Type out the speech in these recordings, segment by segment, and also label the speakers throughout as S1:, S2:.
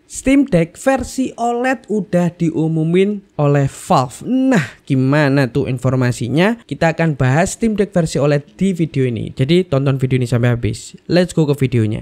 S1: Steam Deck versi OLED udah diumumin oleh Valve. Nah, gimana tuh informasinya? Kita akan bahas Steam Deck versi OLED di video ini. Jadi tonton video ini sampai habis. Let's go ke videonya.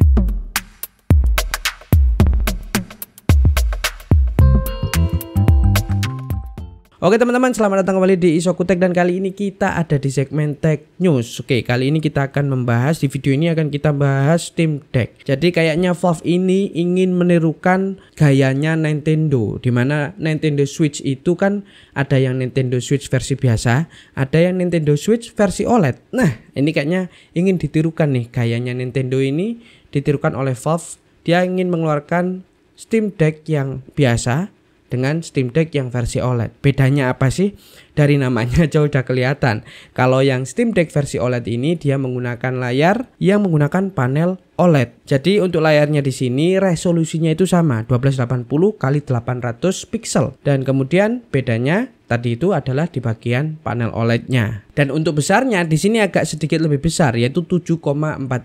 S1: Oke teman-teman, selamat datang kembali di Isoku Tech dan kali ini kita ada di segmen Tech News. Oke, kali ini kita akan membahas, di video ini akan kita bahas Steam Deck. Jadi kayaknya Valve ini ingin menirukan gayanya Nintendo, dimana Nintendo Switch itu kan ada yang Nintendo Switch versi biasa, ada yang Nintendo Switch versi OLED. Nah, ini kayaknya ingin ditirukan nih, gayanya Nintendo ini ditirukan oleh Valve. Dia ingin mengeluarkan Steam Deck yang biasa dengan Steam Deck yang versi OLED. Bedanya apa sih? Dari namanya aja udah kelihatan. Kalau yang Steam Deck versi OLED ini dia menggunakan layar yang menggunakan panel OLED. Jadi untuk layarnya di sini resolusinya itu sama, 1280 x 800 pixel. Dan kemudian bedanya tadi itu adalah di bagian panel OLED-nya. Dan untuk besarnya di sini agak sedikit lebih besar, yaitu 7,4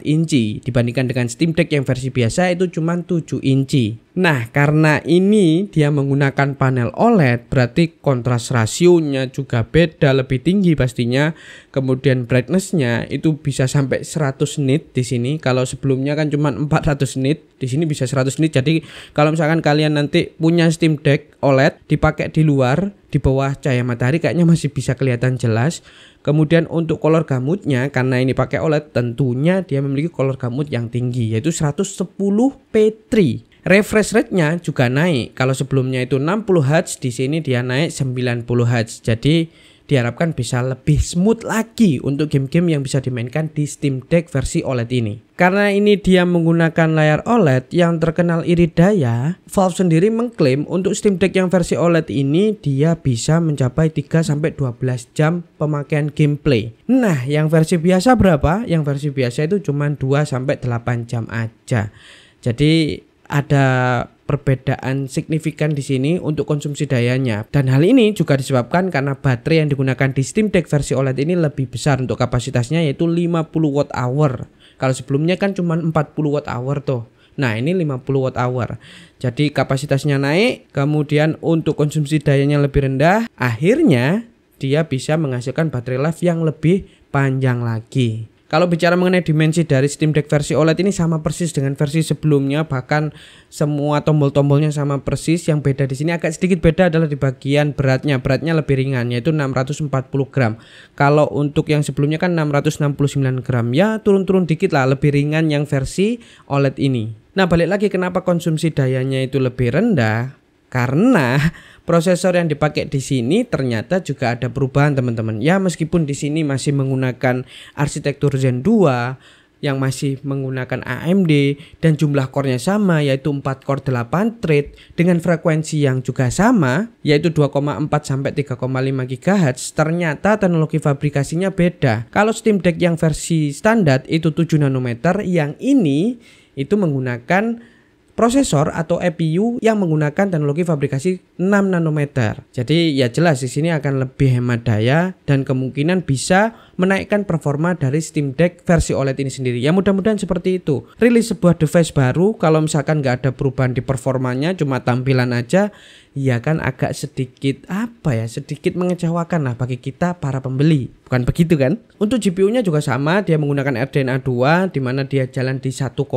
S1: inci dibandingkan dengan Steam Deck yang versi biasa itu cuma 7 inci. Nah, karena ini dia menggunakan panel OLED, berarti kontras rasionya juga beda, lebih tinggi pastinya. Kemudian brightness-nya itu bisa sampai 100 nit di sini. Kalau sebelumnya kan cuma 400 nit, di sini bisa 100 nit. Jadi kalau misalkan kalian nanti punya Steam Deck OLED dipakai di luar, di bawah cahaya matahari kayaknya masih bisa kelihatan jelas. Kemudian untuk color gamutnya, karena ini pakai OLED, tentunya dia memiliki color gamut yang tinggi, yaitu 110p3. Refresh rate-nya juga naik. Kalau sebelumnya itu 60 Hz, di sini dia naik 90 Hz. Jadi diharapkan bisa lebih smooth lagi untuk game-game yang bisa dimainkan di Steam Deck versi OLED ini. Karena ini dia menggunakan layar OLED yang terkenal irit daya, Valve sendiri mengklaim untuk Steam Deck yang versi OLED ini dia bisa mencapai 3-12 jam pemakaian gameplay. Nah, yang versi biasa berapa? Yang versi biasa itu cuma 2-8 jam aja. Jadi ada perbedaan signifikan di sini untuk konsumsi dayanya, dan hal ini juga disebabkan karena baterai yang digunakan di Steam Deck versi OLED ini lebih besar untuk kapasitasnya, yaitu 50 Wh. Kalau sebelumnya kan cuma 40 Wh tuh. Nah, ini 50 Wh. Jadi kapasitasnya naik, kemudian untuk konsumsi dayanya lebih rendah, akhirnya dia bisa menghasilkan baterai life yang lebih panjang lagi. Kalau bicara mengenai dimensi dari Steam Deck versi OLED ini sama persis dengan versi sebelumnya, bahkan semua tombol-tombolnya sama persis. Yang beda di sini agak sedikit beda adalah di bagian beratnya. Beratnya lebih ringan, yaitu 640 gram. Kalau untuk yang sebelumnya kan 669 gram. Ya turun-turun dikit lah, lebih ringan yang versi OLED ini. Nah, balik lagi kenapa konsumsi dayanya itu lebih rendah? Karena prosesor yang dipakai di sini ternyata juga ada perubahan, teman-teman. Ya, meskipun di sini masih menggunakan arsitektur Zen 2 yang masih menggunakan AMD dan jumlah core-nya sama, yaitu 4 core 8 thread dengan frekuensi yang juga sama, yaitu 2,4 sampai 3,5 GHz. Ternyata teknologi fabrikasinya beda. Kalau Steam Deck yang versi standar itu 7 nanometer, yang ini itu menggunakan prosesor atau EPU yang menggunakan teknologi fabrikasi 6 nanometer. Jadi ya jelas di sini akan lebih hemat daya dan kemungkinan bisa menaikkan performa dari Steam Deck versi OLED ini sendiri. Ya mudah-mudahan seperti itu. Rilis sebuah device baru, kalau misalkan nggak ada perubahan di performanya, cuma tampilan aja, ya kan agak sedikit sedikit mengecewakan lah bagi kita para pembeli. Bukan begitu kan? Untuk GPU-nya juga sama, dia menggunakan RDNA 2 di mana dia jalan di 1,6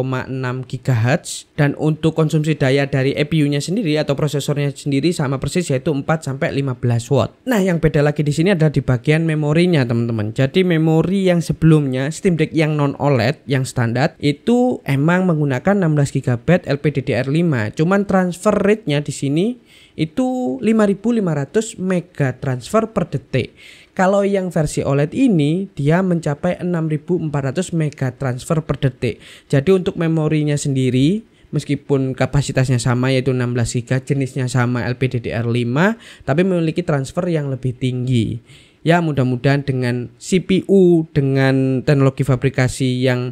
S1: GHz, dan untuk konsumsi daya dari EPU-nya sendiri atau prosesornya sendiri sama persis, yaitu 4-15 watt. Nah, yang beda lagi di sini adalah di bagian memorinya, teman-teman. Jadi memori yang sebelumnya Steam Deck yang non OLED yang standar itu emang menggunakan 16 GB LPDDR5. Cuman transfer rate-nya di sini itu 5.500 mega transfer per detik. Kalau yang versi OLED ini dia mencapai 6.400 mega transfer per detik. Jadi untuk memorinya sendiri meskipun kapasitasnya sama yaitu 16 GB, jenisnya sama LPDDR5, tapi memiliki transfer yang lebih tinggi. Ya mudah-mudahan dengan CPU dengan teknologi fabrikasi yang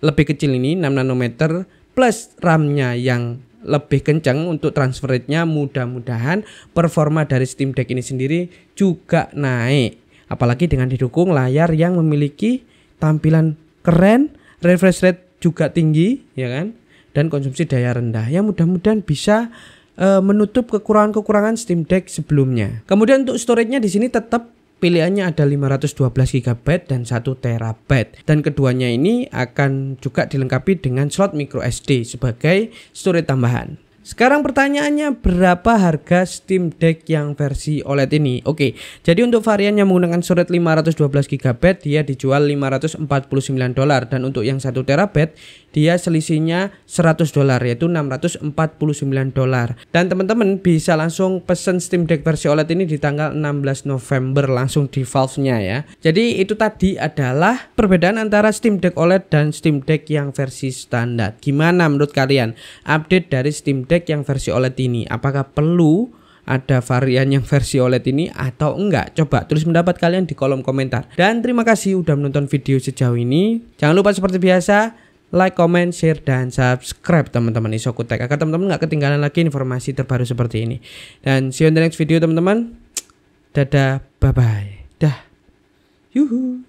S1: lebih kecil ini 6 nanometer plus RAM-nya yang lebih kencang untuk transfer rate-nya, mudah-mudahan performa dari Steam Deck ini sendiri juga naik. Apalagi dengan didukung layar yang memiliki tampilan keren, refresh rate juga tinggi, ya kan? dan konsumsi daya rendah. Yang mudah-mudahan bisa menutup kekurangan-kekurangan Steam Deck sebelumnya. Kemudian untuk storage-nya di sini tetap pilihannya ada 512 GB dan 1 TB. Dan keduanya ini akan juga dilengkapi dengan slot micro SD sebagai storage tambahan. Sekarang pertanyaannya, berapa harga Steam Deck yang versi OLED ini? Oke, jadi untuk varian yang menggunakan storage 512 GB dia dijual $549 dan untuk yang 1 TB dia selisihnya $100 yaitu $649. Dan teman-teman bisa langsung pesen Steam Deck versi OLED ini di tanggal 16 November langsung di Valve-nya ya. Jadi itu tadi adalah perbedaan antara Steam Deck OLED dan Steam Deck yang versi standar. Gimana menurut kalian update dari Steam Deck yang versi OLED ini? Apakah perlu ada varian yang versi OLED ini atau enggak? Coba tulis pendapat kalian di kolom komentar. Dan terima kasih udah menonton video sejauh ini. Jangan lupa seperti biasa like, comment, share, dan subscribe teman-teman Ishoku Tech agar teman-teman nggak ketinggalan lagi informasi terbaru seperti ini. Dan see you in the next video teman-teman. Dadah, bye bye. Dah. Yuhu.